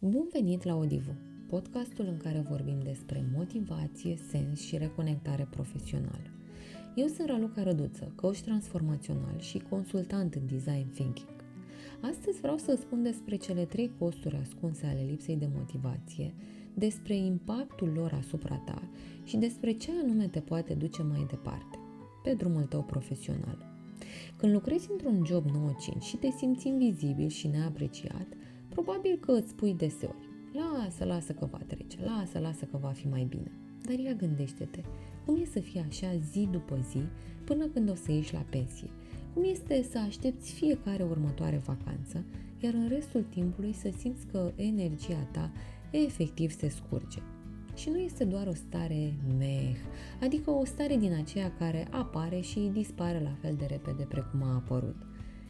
Bun venit la Odivu, podcastul în care vorbim despre motivație, sens și reconectare profesională. Eu sunt Raluca Răduță, coach transformațional și consultant în design thinking. Astăzi vreau să spun despre cele 3 costuri ascunse ale lipsei de motivație, despre impactul lor asupra ta și despre ce anume te poate duce mai departe, pe drumul tău profesional. Când lucrezi într-un job 9-5 și te simți invizibil și neapreciat, probabil că îți spui deseori, lasă că va trece, lasă că va fi mai bine. Dar ia gândește-te, cum e să fie așa zi după zi până când o să ieși la pensie? Cum este să aștepți fiecare următoare vacanță, iar în restul timpului să simți că energia ta efectiv se scurge? Și nu este doar o stare adică o stare din aceea care apare și dispare la fel de repede precum a apărut.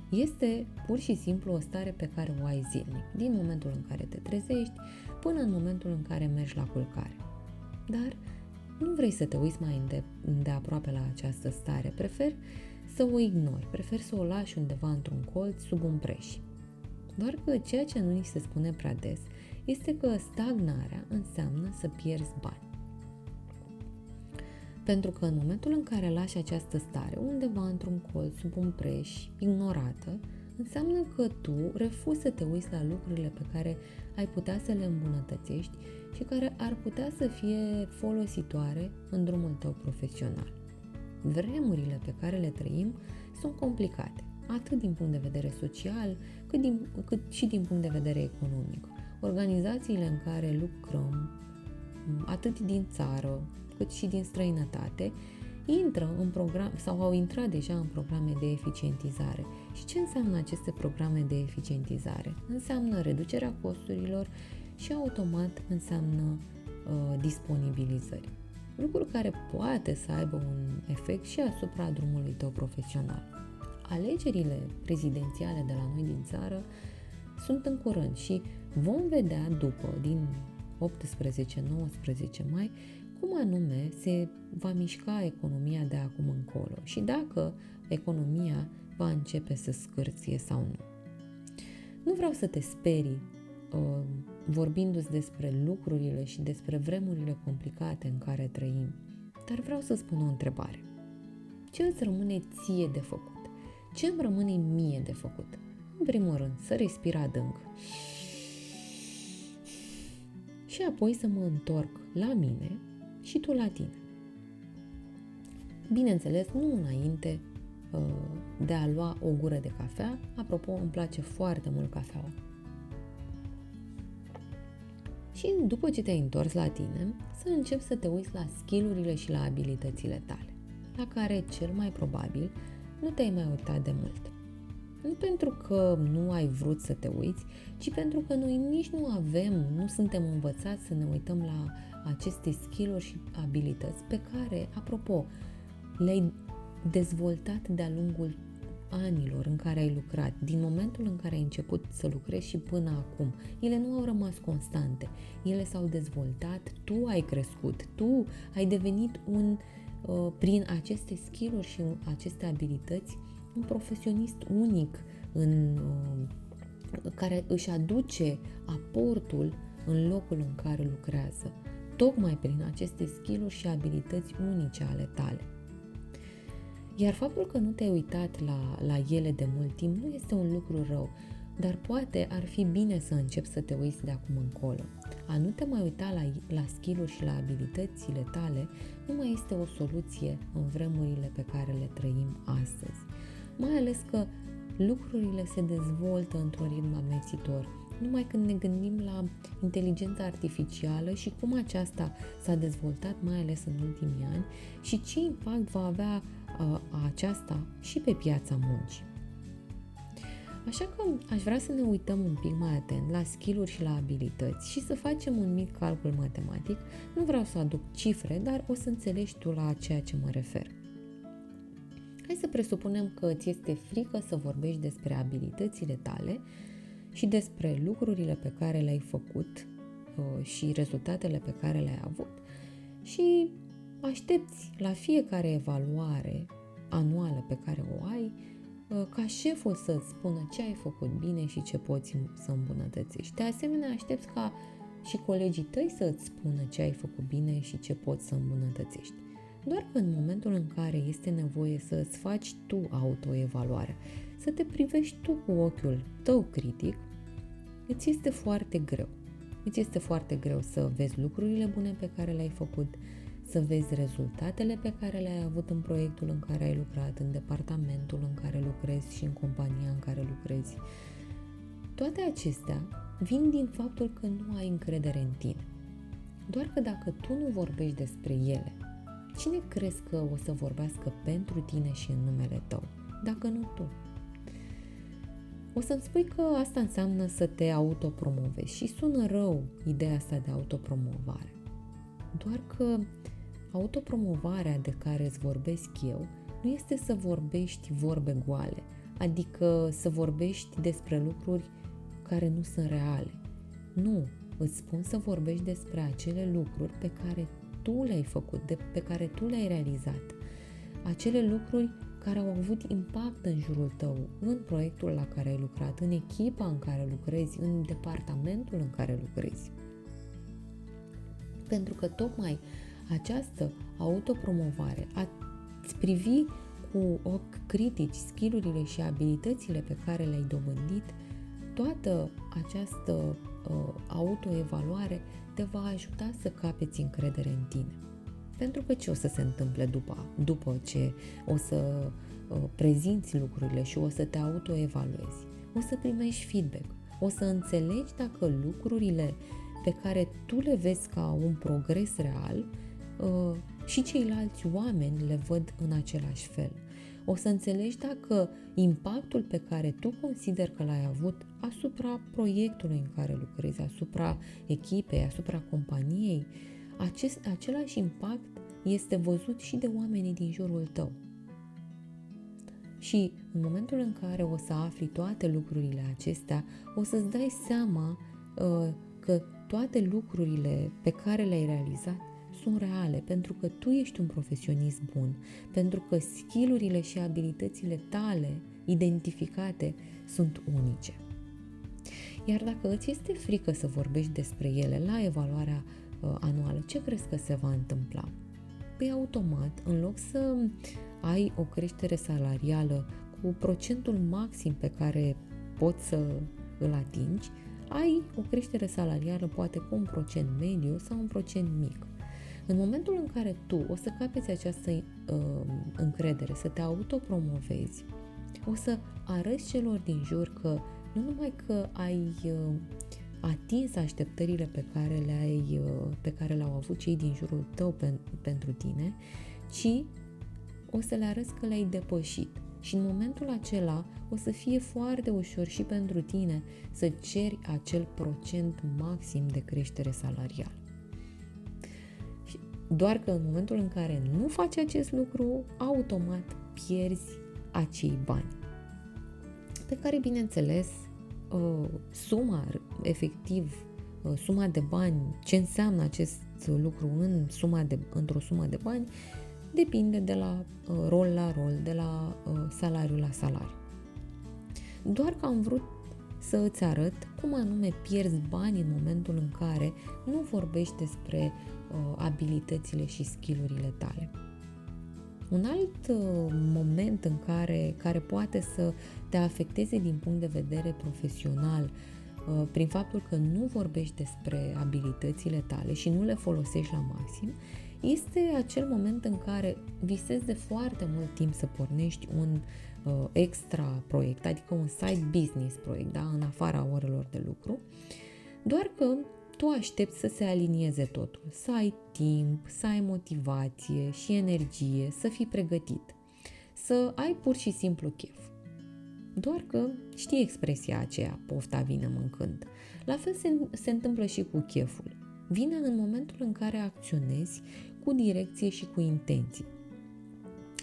Este pur și simplu o stare pe care o ai zilnic, din momentul în care te trezești până în momentul în care mergi la culcare. Dar nu vrei să te uiți mai îndeaproape la această stare, preferi să o ignori, preferi să o lași undeva într-un colț sub un preș. Doar că ceea ce nu ni se spune prea des este că stagnarea înseamnă să pierzi bani. Pentru că în momentul în care lași această stare undeva într-un colț, sub un preș, ignorată, înseamnă că tu refuzi să te uiți la lucrurile pe care ai putea să le îmbunătățești și care ar putea să fie folositoare în drumul tău profesional. Vremurile pe care le trăim sunt complicate, atât din punct de vedere social, cât și din punct de vedere economic. Organizațiile în care lucrăm, atât din țară, cât și din străinătate, intră în program sau au intrat deja în programe de eficientizare. Și ce înseamnă aceste programe de eficientizare? Înseamnă reducerea costurilor și automat înseamnă disponibilizări. Lucru care poate să aibă un efect și asupra drumului tău profesional. Alegerile prezidențiale de la noi din țară sunt în curând și vom vedea din 18-19 mai cum anume se va mișca economia de acum încolo și dacă economia va începe să scârție sau nu. Nu vreau să te sperii vorbindu-ți despre lucrurile și despre vremurile complicate în care trăim, dar vreau să spun o întrebare. Ce îți rămâne ție de făcut? Ce îmi rămâne mie de făcut? În primul rând, să respir adânc și apoi să mă întorc la mine și tu la tine. Bineînțeles, nu înainte de a lua o gură de cafea. Apropo, îmi place foarte mult cafeaua. Și după ce te-ai întors la tine, să începi să te uiți la skill-urile și la abilitățile tale, la care cel mai probabil nu te-ai mai uitat de mult. Nu pentru că nu ai vrut să te uiți, ci pentru că noi nici nu suntem învățați să ne uităm la aceste skill-uri și abilități pe care, apropo, le-ai dezvoltat de-a lungul anilor în care ai lucrat, din momentul în care ai început să lucrezi și până acum. Ele nu au rămas constante, ele s-au dezvoltat, tu ai crescut, tu ai devenit prin aceste skill-uri și aceste abilități un profesionist unic care își aduce aportul în locul în care lucrează, tocmai prin aceste skill-uri și abilități unice ale tale. Iar faptul că nu te-ai uitat la ele de mult timp nu este un lucru rău, dar poate ar fi bine să începi să te uiți de acum încolo. A nu te mai uita la skill-uri și la abilitățile tale nu mai este o soluție în vremurile pe care le trăim astăzi. Mai ales că lucrurile se dezvoltă într-un ritm amețitor. Numai când ne gândim la inteligența artificială și cum aceasta s-a dezvoltat mai ales în ultimii ani și ce impact va avea aceasta și pe piața muncii. Așa că aș vrea să ne uităm un pic mai atent la skill-uri și la abilități și să facem un mic calcul matematic. Nu vreau să aduc cifre, dar o să înțelegi tu la ceea ce mă refer. Hai să presupunem că îți este frică să vorbești despre abilitățile tale și despre lucrurile pe care le-ai făcut și rezultatele pe care le-ai avut și aștepți la fiecare evaluare anuală pe care o ai ca șeful să-ți spună ce ai făcut bine și ce poți să îmbunătățești. De asemenea, aștepți ca și colegii tăi să îți spună ce ai făcut bine și ce poți să îmbunătățești. Doar că în momentul în care este nevoie să îți faci tu autoevaluarea, să te privești tu cu ochiul tău critic, îți este foarte greu. Îți este foarte greu să vezi lucrurile bune pe care le-ai făcut, să vezi rezultatele pe care le-ai avut în proiectul în care ai lucrat, în departamentul în care lucrezi și în compania în care lucrezi. Toate acestea vin din faptul că nu ai încredere în tine. Doar că dacă tu nu vorbești despre ele, cine crezi că o să vorbească pentru tine și în numele tău, dacă nu tu? O să-mi spui că asta înseamnă să te autopromovezi și sună rău ideea asta de autopromovare. Doar că autopromovarea de care îți vorbesc eu nu este să vorbești vorbe goale, adică să vorbești despre lucruri care nu sunt reale. Nu, îți spun să vorbești despre acele lucruri pe care tu le-ai făcut, pe care tu le-ai realizat. Acele lucruri care au avut impact în jurul tău, în proiectul la care ai lucrat, în echipa în care lucrezi, în departamentul în care lucrezi. Pentru că tocmai această autopromovare, a-ți privi cu ochi critici skill-urile și abilitățile pe care le-ai dobândit, toată această autoevaluare te va ajuta să capeți încredere în tine. Pentru că ce o să se întâmple după ce o să prezinți lucrurile și o să te autoevaluezi? O să primești feedback, o să înțelegi dacă lucrurile pe care tu le vezi ca un progres real și ceilalți oameni le văd în același fel. O să înțelegi dacă impactul pe care tu consideri că l-ai avut asupra proiectului în care lucrezi, asupra echipei, asupra companiei, același impact este văzut și de oamenii din jurul tău. Și în momentul în care o să afli toate lucrurile acestea, o să-ți dai seama că toate lucrurile pe care le-ai realizat sunt reale, pentru că tu ești un profesionist bun, pentru că skill-urile și abilitățile tale identificate sunt unice. Iar dacă îți este frică să vorbești despre ele la evaluarea anuală, ce crezi că se va întâmpla? Păi automat, în loc să ai o creștere salarială cu procentul maxim pe care poți să îl atingi, ai o creștere salarială poate cu un procent mediu sau un procent mic. În momentul în care tu o să capeți această încredere, să te autopromovezi, o să arăți celor din jur că nu numai că ai atins așteptările pe care le-au avut cei din jurul tău pentru tine, ci o să le arăți că le-ai depășit. Și în momentul acela o să fie foarte ușor și pentru tine să ceri acel procent maxim de creștere salarială. Doar că în momentul în care nu faci acest lucru, automat pierzi acei bani. Pe care, bineînțeles, suma de bani, ce înseamnă acest lucru într-o sumă de bani, depinde de la rol la rol, de la salariu la salariu. Doar că am vrut să îți arăt cum anume pierzi bani în momentul în care nu vorbești despre abilitățile și skill-urile tale. Un alt moment în care poate să te afecteze din punct de vedere profesional, prin faptul că nu vorbești despre abilitățile tale și nu le folosești la maxim, este acel moment în care visezi de foarte mult timp să pornești un extra proiect, adică un side business proiect, da? În afara orelor de lucru, doar că tu aștepți să se alinieze totul, să ai timp, să ai motivație și energie, să fii pregătit, să ai pur și simplu chef. Doar că știi expresia aceea, pofta vine mâncând. La fel se întâmplă și cu cheful. Vine în momentul în care acționezi cu direcție și cu intenții.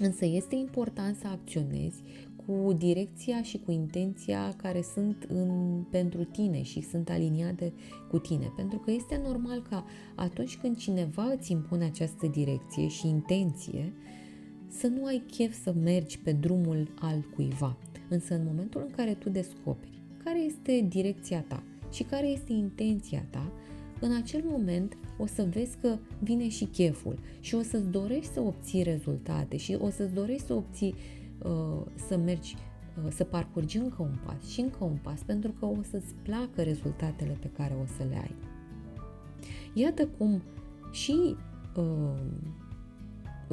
Însă este important să acționezi cu direcția și cu intenția care sunt pentru tine și sunt aliniate cu tine. Pentru că este normal ca atunci când cineva îți impune această direcție și intenție, să nu ai chef să mergi pe drumul altcuiva. Însă în momentul în care tu descoperi care este direcția ta și care este intenția ta, în acel moment o să vezi că vine și cheful și o să-ți dorești să obții rezultate și o să-ți dorești să obții, să mergi, să parcurgi încă un pas și încă un pas, pentru că o să-ți placă rezultatele pe care o să le ai. Iată cum și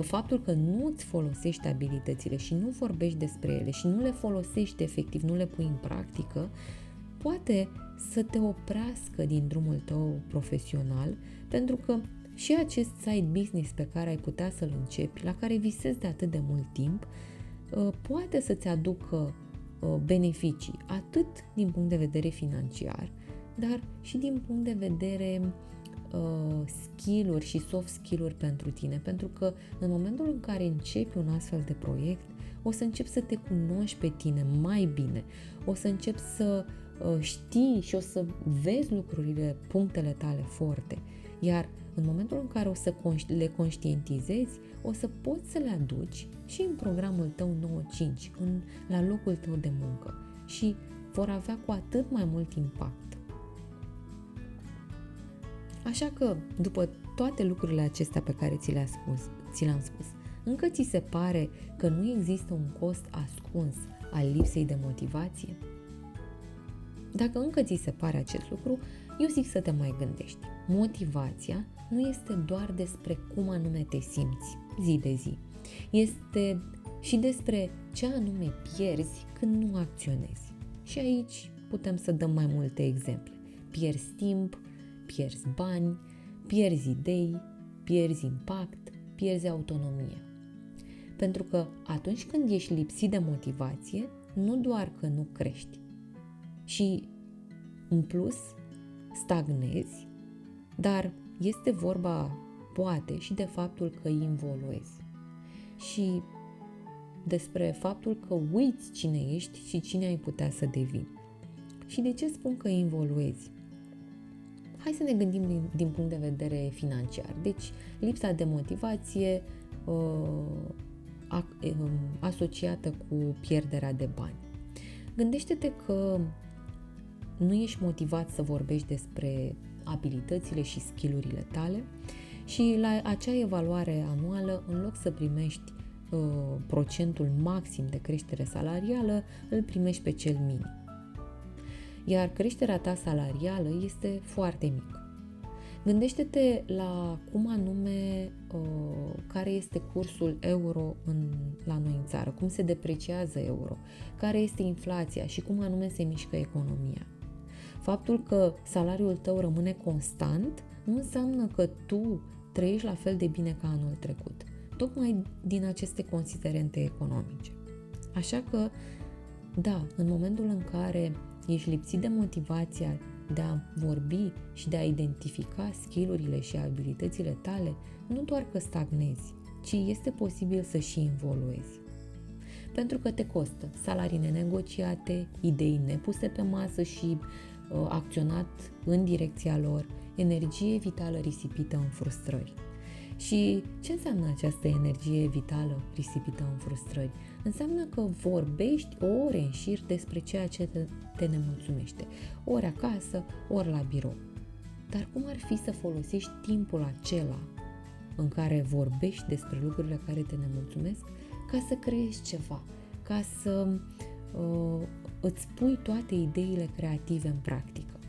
faptul că nu îți folosești abilitățile și nu vorbești despre ele și nu le folosești efectiv, nu le pui în practică, poate să te oprească din drumul tău profesional, pentru că și acest side business pe care ai putea să-l începi, la care visezi de atât de mult timp, poate să-ți aducă beneficii, atât din punct de vedere financiar, dar și din punct de vedere skill-uri și soft skill-uri pentru tine, pentru că în momentul în care începi un astfel de proiect, o să începi să te cunoști pe tine mai bine, o să începi să știi și o să vezi lucrurile, punctele tale forte, iar în momentul în care o să le conștientizezi, o să poți să le aduci și în programul tău 9-5, la locul tău de muncă și vor avea cu atât mai mult impact. Așa că, după toate lucrurile acestea pe care ți le-am spus, încă ți se pare că nu există un cost ascuns al lipsei de motivație? Dacă încă ți se pare acest lucru, eu zic să te mai gândești. Motivația nu este doar despre cum anume te simți zi de zi. Este și despre ce anume pierzi când nu acționezi. Și aici putem să dăm mai multe exemple. Pierzi timp, pierzi bani, pierzi idei, pierzi impact, pierzi autonomie. Pentru că atunci când ești lipsit de motivație, nu doar că nu crești, și în plus stagnezi, dar este vorba poate și de faptul că involuezi și despre faptul că uiți cine ești și cine ai putea să devii. Și de ce spun că involuezi? Hai să ne gândim din punct de vedere financiar. Deci, lipsa de motivație asociată cu pierderea de bani. Gândește-te că nu ești motivat să vorbești despre abilitățile și skill-urile tale și la acea evaluare anuală, în loc să primești procentul maxim de creștere salarială, îl primești pe cel minim. Iar creșterea ta salarială este foarte mică. Gândește-te la cum anume, care este cursul euro la noi în țară, cum se depreciază euro, care este inflația și cum anume se mișcă economia. Faptul că salariul tău rămâne constant nu înseamnă că tu trăiești la fel de bine ca anul trecut, tocmai din aceste considerente economice. Așa că, da, în momentul în care ești lipsit de motivația de a vorbi și de a identifica skill-urile și abilitățile tale, nu doar că stagnezi, ci este posibil să și involuezi. Pentru că te costă salarii nenegociate, idei nepuse pe masă și acționat în direcția lor, energie vitală risipită în frustrări. Și ce înseamnă această energie vitală risipită în frustrări? Înseamnă că vorbești ore în șir despre ceea ce te nemulțumește, ori acasă, ori la birou. Dar cum ar fi să folosești timpul acela în care vorbești despre lucrurile care te nemulțumesc ca să creezi ceva, ca să îți pui toate ideile creative în practică?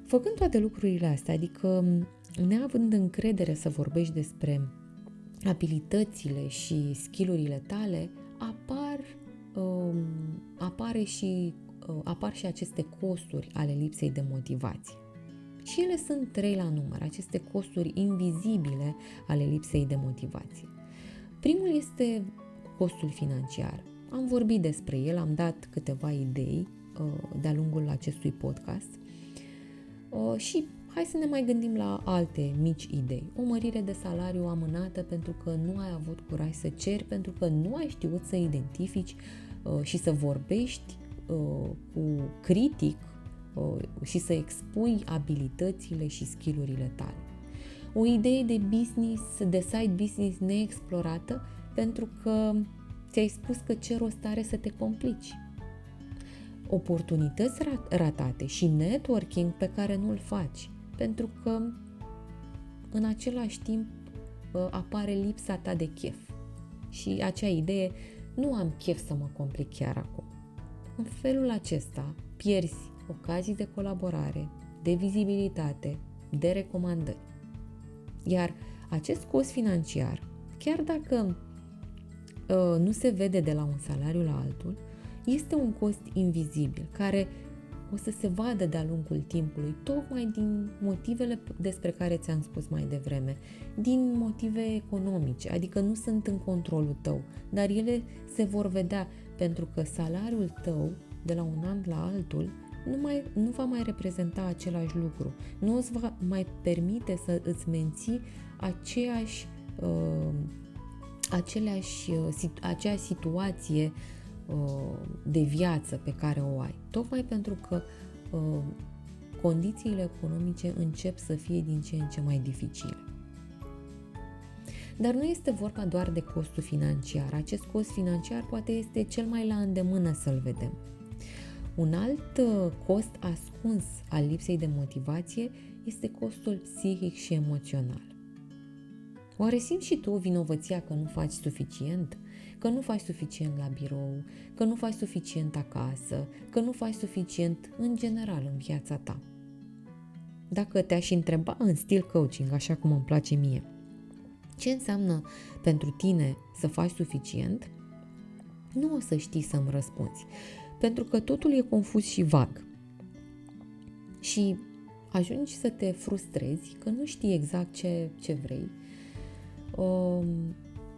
Făcând toate lucrurile astea, adică neavând încredere să vorbești despre abilitățile și skill-urile tale, apar și aceste costuri ale lipsei de motivație. Și ele sunt 3 la număr, aceste costuri invizibile ale lipsei de motivație. Primul este costul financiar. Am vorbit despre el, am dat câteva idei de-a lungul acestui podcast și hai să ne mai gândim la alte mici idei. O mărire de salariu amânată pentru că nu ai avut curaj să ceri, pentru că nu ai știut să identifici și să vorbești cu critic și să expui abilitățile și skill-urile tale. O idee de business, de side business neexplorată, pentru că ți-ai spus că ce rost are să te complici. Oportunități ratate și networking pe care nu-l faci, pentru că în același timp apare lipsa ta de chef și acea idee, nu am chef să mă complic chiar acum. În felul acesta pierzi ocazii de colaborare, de vizibilitate, de recomandări. Iar acest cost financiar, chiar dacă nu se vede de la un salariu la altul, este un cost invizibil care o să se vadă de-a lungul timpului, tocmai din motivele despre care ți-am spus mai devreme, din motive economice, adică nu sunt în controlul tău, dar ele se vor vedea pentru că salariul tău de la un an la altul nu va mai același lucru, nu îți va mai permite să îți menții acea situație de viață pe care o ai. Tocmai pentru că condițiile economice încep să fie din ce în ce mai dificile. Dar nu este vorba doar de costul financiar. Acest cost financiar poate este cel mai la îndemână să-l vedem. Un alt cost ascuns al lipsei de motivație este costul psihic și emoțional. Oare simți și tu vinovăția că nu faci suficient? Că nu faci suficient la birou, că nu faci suficient acasă, că nu faci suficient în general în viața ta? Dacă te-aș întreba în stil coaching, așa cum îmi place mie, ce înseamnă pentru tine să faci suficient, nu o să știi să-mi răspunzi, pentru că totul e confuz și vag. Și ajungi să te frustrezi că nu știi exact ce vrei,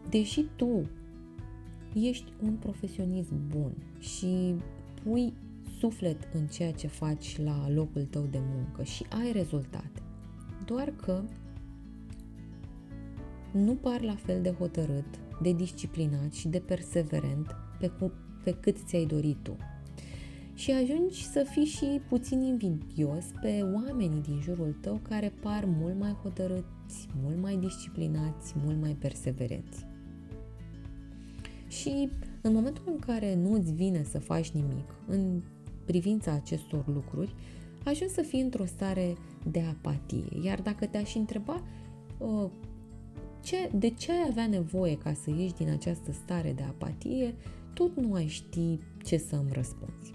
deși tu ești un profesionist bun și pui suflet în ceea ce faci la locul tău de muncă și ai rezultate. Doar că nu pari la fel de hotărât, de disciplinat și de perseverent pe cât ți-ai dorit tu. Și ajungi să fii și puțin invidios pe oamenii din jurul tău care par mult mai hotărâți, mult mai disciplinați, mult mai perseverenți. Și în momentul în care nu îți vine să faci nimic în privința acestor lucruri, ajungi să fii într-o stare de apatie. Iar dacă te-aș întreba de ce ai avea nevoie ca să ieși din această stare de apatie, tot nu ai ști ce să îmi răspunzi.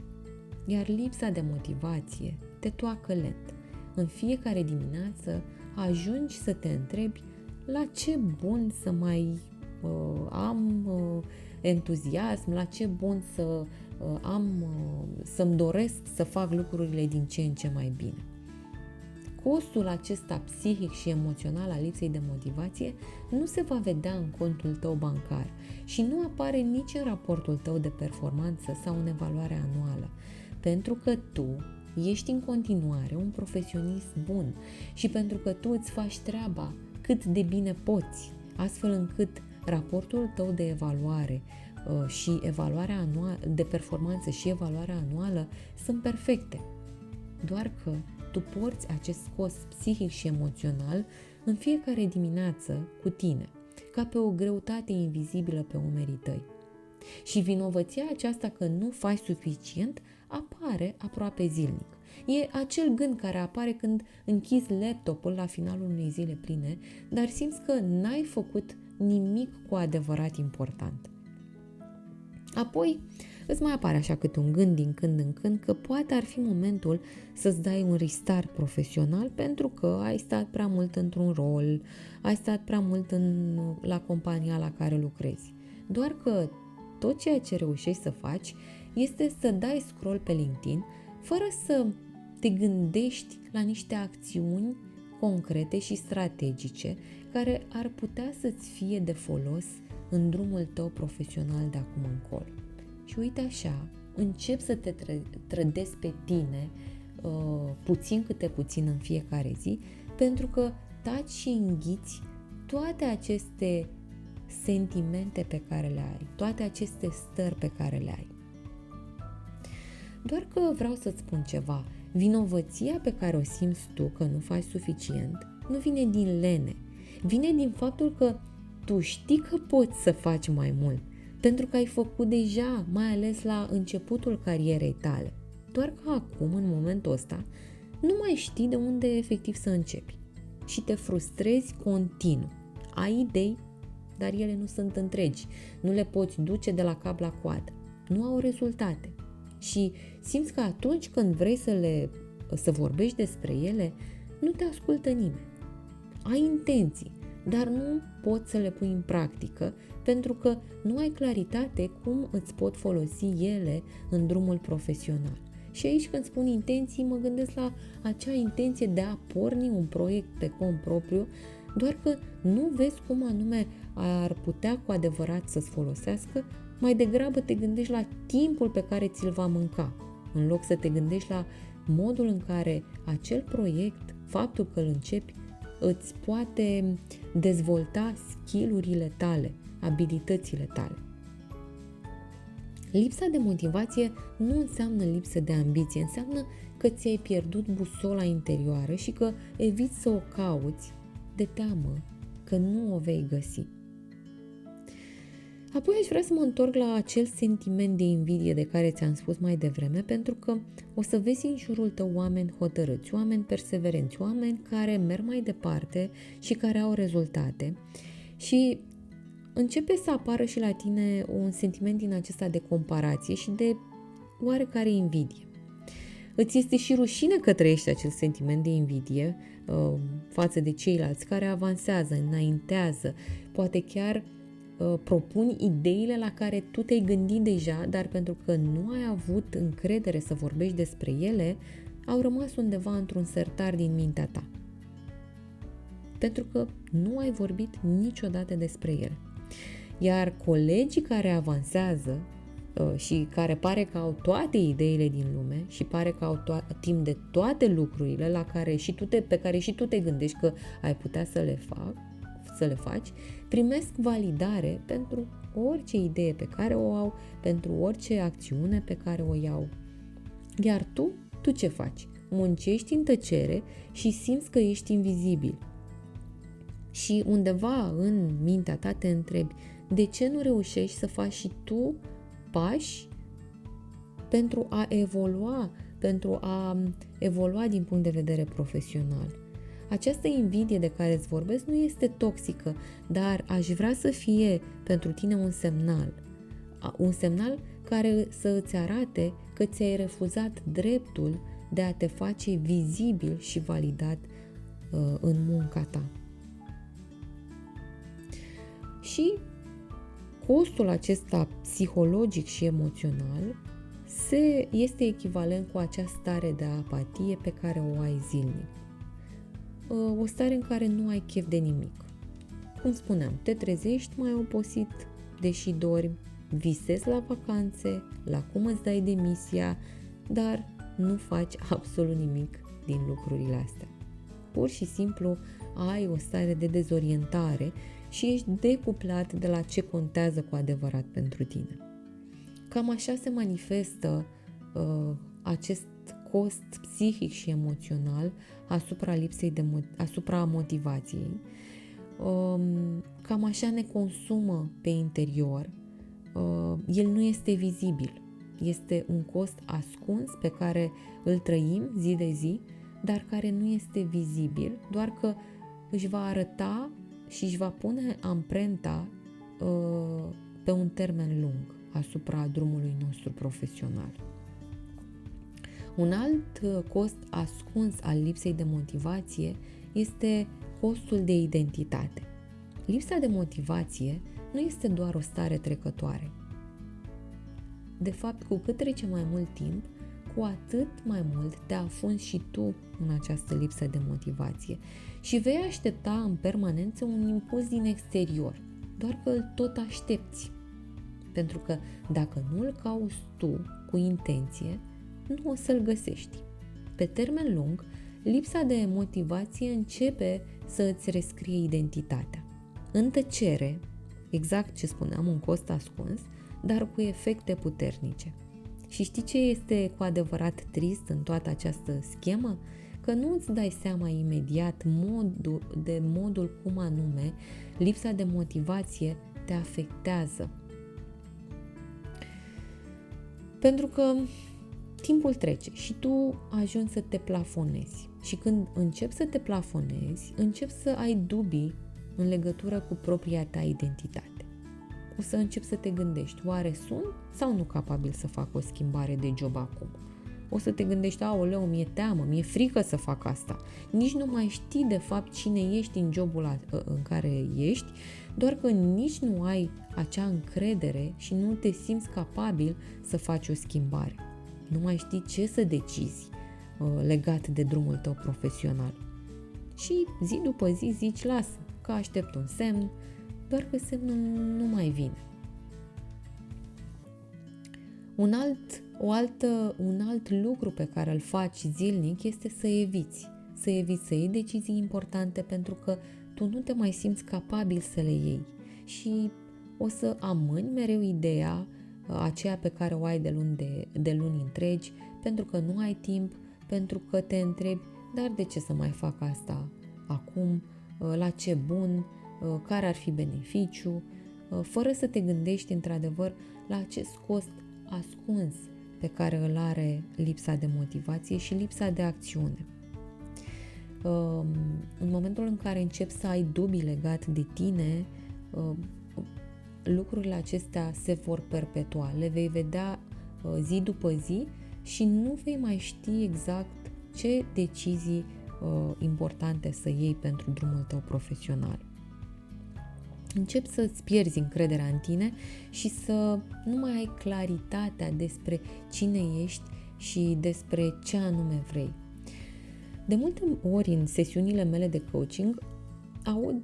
Iar lipsa de motivație te toacă lent. În fiecare dimineață ajungi să te întrebi la ce bun să mai am entuziasm, la ce bun să-mi doresc să fac lucrurile din ce în ce mai bine. Costul acesta psihic și emoțional al lipsei de motivație nu se va vedea în contul tău bancar și nu apare nici în raportul tău de performanță sau în evaluarea anuală, pentru că tu ești în continuare un profesionist bun și pentru că tu îți faci treaba cât de bine poți, astfel încât raportul tău de evaluare și evaluarea anuală, de performanță și evaluarea anuală sunt perfecte. Doar că tu porți acest cost psihic și emoțional în fiecare dimineață cu tine, ca pe o greutate invizibilă pe umerii tăi. Și vinovăția aceasta că nu faci suficient apare aproape zilnic. E acel gând care apare când închizi laptopul la finalul unei zile pline, dar simți că n-ai făcut nimic cu adevărat important. Apoi îți mai apare așa câte un gând din când în când că poate ar fi momentul să-ți dai un restart profesional pentru că ai stat prea mult într-un rol, ai stat prea mult la compania la care lucrezi. Doar că tot ceea ce reușești să faci este să dai scroll pe LinkedIn fără să te gândești la niște acțiuni concrete și strategice care ar putea să-ți fie de folos în drumul tău profesional de acum încolo. Și uite așa, începi să te trădezi pe tine puțin câte puțin în fiecare zi, pentru că taci și înghiți toate aceste sentimente pe care le ai, toate aceste stări pe care le ai. Doar că vreau să-ți spun ceva, vinovăția pe care o simți tu că nu faci suficient, nu vine din lene, vine din faptul că tu știi că poți să faci mai mult, pentru că ai făcut deja, mai ales la începutul carierei tale. Doar că acum, în momentul ăsta, nu mai știi de unde efectiv să începi și te frustrezi continuu. Ai idei, dar ele nu sunt întregi, nu le poți duce de la cap la coadă, nu au rezultate și simți că atunci când vrei să vorbești despre ele, nu te ascultă nimeni. Ai intenții, dar nu poți să le pui în practică pentru că nu ai claritate cum îți pot folosi ele în drumul profesional. Și aici când spun intenții, mă gândesc la acea intenție de a porni un proiect pe cont propriu, doar că nu vezi cum anume ar putea cu adevărat să-ți folosească, mai degrabă te gândești la timpul pe care ți-l va mânca, în loc să te gândești la modul în care acel proiect, faptul că îl începi, îți poate dezvolta skill-urile tale, abilitățile tale. Lipsa de motivație nu înseamnă lipsă de ambiție, înseamnă că ți-ai pierdut busola interioară și că eviți să o cauți de teamă că nu o vei găsi. Apoi aș vrea să mă întorc la acel sentiment de invidie de care ți-am spus mai devreme, pentru că o să vezi în jurul tău oameni hotărâți, oameni perseverenți, oameni care merg mai departe și care au rezultate și începe să apară și la tine un sentiment din acesta de comparație și de oarecare invidie. Îți este și rușine că trăiești acel sentiment de invidie față de ceilalți care avansează, înaintează, poate chiar propuni ideile la care tu te-ai gândit deja, dar pentru că nu ai avut încredere să vorbești despre ele, au rămas undeva într-un sertar din mintea ta. Pentru că nu ai vorbit niciodată despre ele. Iar colegii care avansează și care pare că au toate ideile din lume și pare că au timp de toate lucrurile pe care și tu te gândești că ai putea să le faci, primesc validare pentru orice idee pe care o au, pentru orice acțiune pe care o iau. Iar tu ce faci? Muncești în tăcere și simți că ești invizibil. Și undeva în mintea ta te întrebi, de ce nu reușești să faci și tu pași pentru a evolua din punct de vedere profesional? Această invidie de care îți vorbesc nu este toxică, dar aș vrea să fie pentru tine un semnal care să îți arate că ți-ai refuzat dreptul de a te face vizibil și validat în munca ta. Și costul acesta psihologic și emoțional este echivalent cu acea stare de apatie pe care o ai zilnic. O stare în care nu ai chef de nimic. Cum spuneam, te trezești mai obosit, deși dormi, visezi la vacanțe, la cum îți dai demisia, dar nu faci absolut nimic din lucrurile astea. Pur și simplu ai o stare de dezorientare și ești decuplat de la ce contează cu adevărat pentru tine. Cam așa se manifestă acest cost psihic și emoțional asupra motivației. Cam așa ne consumă pe interior. El nu este vizibil. Este un cost ascuns pe care îl trăim zi de zi, dar care nu este vizibil, doar că își va arăta și își va pune amprenta pe un termen lung asupra drumului nostru profesional. Un alt cost ascuns al lipsei de motivație este costul de identitate. Lipsa de motivație nu este doar o stare trecătoare. De fapt, cu cât trece mai mult timp, cu atât mai mult te afunzi și tu în această lipsă de motivație și vei aștepta în permanență un impuls din exterior, doar că îl tot aștepți. Pentru că dacă nu îl cauți tu cu intenție, nu o să-l găsești. Pe termen lung, lipsa de motivație începe să îți rescrie identitatea. În tăcere, exact ce spuneam, un cost ascuns, dar cu efecte puternice. Și știi ce este cu adevărat trist în toată această schemă? Că nu îți dai seama imediat modul cum anume lipsa de motivație te afectează. Pentru că timpul trece și tu ajungi să te plafonezi. Și când începi să te plafonezi, începi să ai dubii în legătură cu propria ta identitate. O să începi să te gândești, oare sunt sau nu capabil să fac o schimbare de job acum? O să te gândești, aoleu, mi-e teamă, mi-e frică să fac asta. Nici nu mai știi de fapt cine ești în jobul în care ești, doar că nici nu ai acea încredere și nu te simți capabil să faci o schimbare. Nu mai știi ce să decizi legat de drumul tău profesional. Și zi după zi zici, lasă, că aștept un semn, doar că semnul nu mai vine. Un alt lucru pe care îl faci zilnic este să eviți să iei decizii importante pentru că tu nu te mai simți capabil să le iei și o să amâni mereu ideea aceea pe care o ai de luni întregi, pentru că nu ai timp, pentru că te întrebi, dar de ce să mai fac asta acum, la ce bun, care ar fi beneficiu, fără să te gândești într-adevăr la acest cost ascuns pe care îl are lipsa de motivație și lipsa de acțiune. În momentul în care începi să ai dubii legat de tine, lucrurile acestea se vor perpetua, le vei vedea zi după zi și nu vei mai ști exact ce decizii importante să iei pentru drumul tău profesional. Începi să-ți pierzi încrederea în tine și să nu mai ai claritatea despre cine ești și despre ce anume vrei. De multe ori în sesiunile mele de coaching aud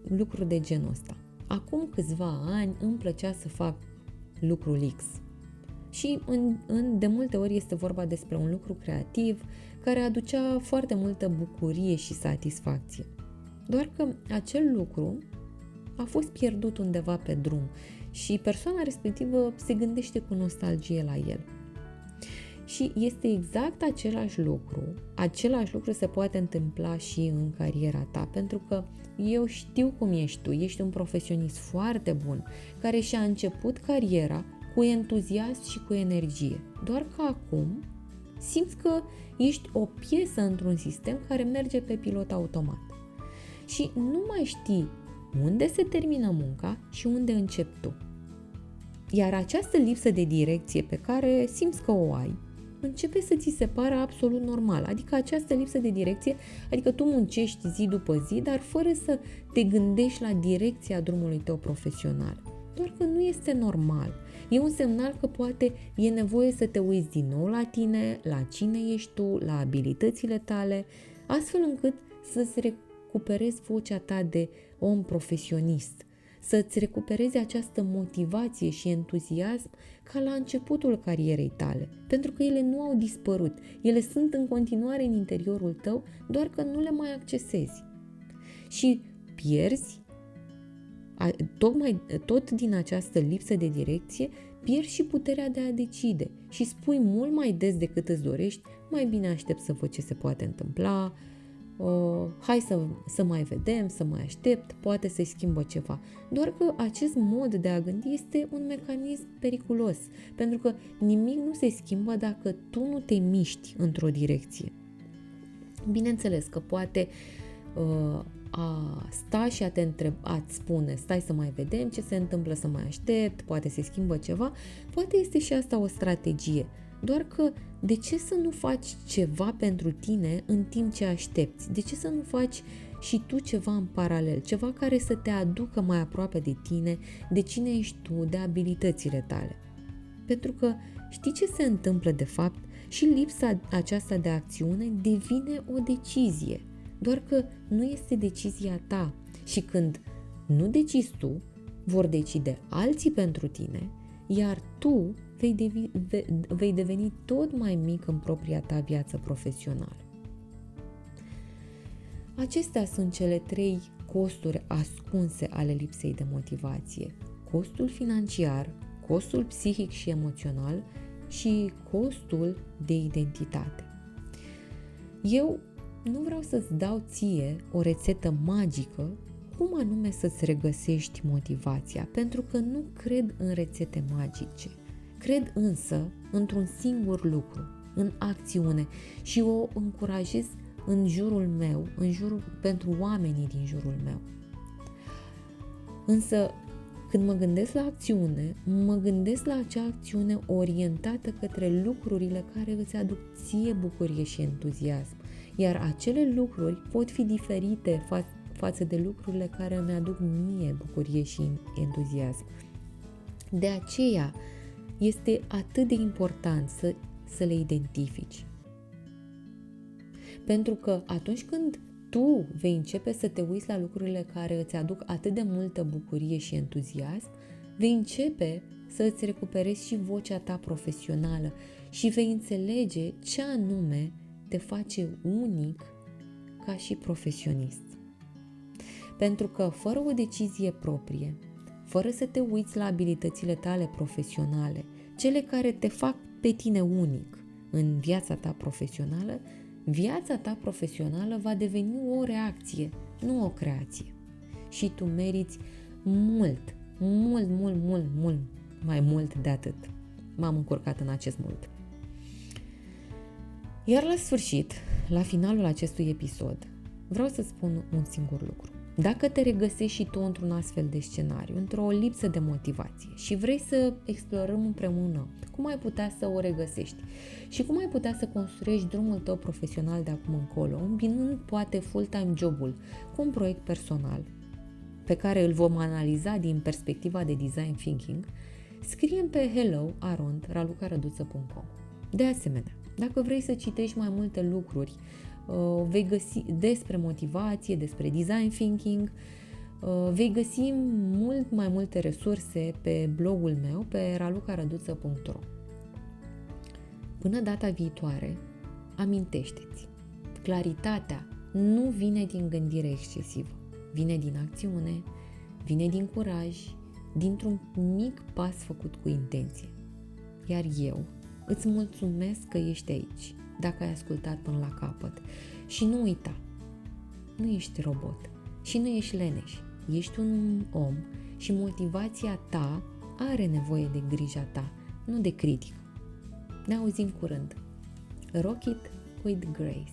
lucruri de genul ăsta. Acum câțiva ani îmi plăcea să fac lucrul X. Și de multe ori este vorba despre un lucru creativ care aducea foarte multă bucurie și satisfacție. Doar că acel lucru a fost pierdut undeva pe drum și persoana respectivă se gândește cu nostalgie la el. Și este exact același lucru se poate întâmpla și în cariera ta, pentru că eu știu cum ești tu, ești un profesionist foarte bun, care și-a început cariera cu entuziasm și cu energie, doar că acum simți că ești o piesă într-un sistem care merge pe pilot automat și nu mai știi unde se termină munca și unde începi tu. Iar această lipsă de direcție pe care simți că o ai, începe să ți se pară absolut normal. Adică această lipsă de direcție, adică tu muncești zi după zi, dar fără să te gândești la direcția drumului tău profesional. Doar că nu este normal. E un semnal că poate e nevoie să te uiți din nou la tine, la cine ești tu, la abilitățile tale, astfel încât să-ți recuperezi vocea ta de om profesionist, să-ți recuperezi această motivație și entuziasm ca la începutul carierei tale, pentru că ele nu au dispărut, ele sunt în continuare în interiorul tău, doar că nu le mai accesezi. Și pierzi, tot din această lipsă de direcție, pierzi și puterea de a decide și spui mult mai des decât îți dorești, mai bine aștept să văd ce se poate întâmpla, hai să mai vedem, să mai aștept, poate să-i schimbă ceva. Doar că acest mod de a gândi este un mecanism periculos, pentru că nimic nu se schimbă dacă tu nu te miști într-o direcție. Bineînțeles că poate a sta și a-ți spune, stai să mai vedem ce se întâmplă, să mai aștept, poate se schimbă ceva, poate este și asta o strategie. Doar că de ce să nu faci ceva pentru tine în timp ce aștepți? De ce să nu faci și tu ceva în paralel? Ceva care să te aducă mai aproape de tine, de cine ești tu, de abilitățile tale. Pentru că știi ce se întâmplă de fapt? Și lipsa aceasta de acțiune devine o decizie. Doar că nu este decizia ta. Și când nu decizi tu, vor decide alții pentru tine, iar tu vei deveni tot mai mic în propria ta viață profesională. Acestea sunt cele 3 costuri ascunse ale lipsei de motivație. Costul financiar, costul psihic și emoțional și costul de identitate. Eu nu vreau să-ți dau ție o rețetă magică cum anume să-ți regăsești motivația, pentru că nu cred în rețete magice. Cred însă într-un singur lucru, în acțiune, și o încurajez în jurul meu, pentru oamenii din jurul meu. Însă, când mă gândesc la acțiune, mă gândesc la acea acțiune orientată către lucrurile care îți aduc ție bucurie și entuziasm. Iar acele lucruri pot fi diferite față de lucrurile care îmi aduc mie bucurie și entuziasm. De aceea este atât de important să le identifici. Pentru că atunci când tu vei începe să te uiți la lucrurile care îți aduc atât de multă bucurie și entuziasm, vei începe să îți recuperezi și vocea ta profesională și vei înțelege ce anume te face unic ca și profesionist. Pentru că fără o decizie proprie, fără să te uiți la abilitățile tale profesionale, cele care te fac pe tine unic în viața ta profesională, viața ta profesională va deveni o reacție, nu o creație. Și tu meriți mult mai mult de atât. M-am încurcat în acest mult. Iar la sfârșit, la finalul acestui episod, vreau să spun un singur lucru. Dacă te regăsești și tu într-un astfel de scenariu, într-o lipsă de motivație și vrei să explorăm împreună cum ai putea să o regăsești și cum ai putea să construiești drumul tău profesional de acum încolo, îmbinând poate full-time jobul cu un proiect personal pe care îl vom analiza din perspectiva de design thinking, scrie-mi pe hello@ralucarăduță.com. De asemenea, dacă vrei să citești mai multe lucruri, vei găsi despre motivație, despre design thinking, vei găsi mult mai multe resurse pe blogul meu pe ralucarăduță.ro. Până data viitoare, amintește-ți, claritatea nu vine din gândire excesivă, vine din acțiune, vine din curaj, dintr-un mic pas făcut cu intenție. Iar eu îți mulțumesc că ești aici, dacă ai ascultat până la capăt. Și nu uita, nu ești robot și nu ești leneș, ești un om și motivația ta are nevoie de grija ta, nu de critică. Ne auzim curând. Rock it with grace.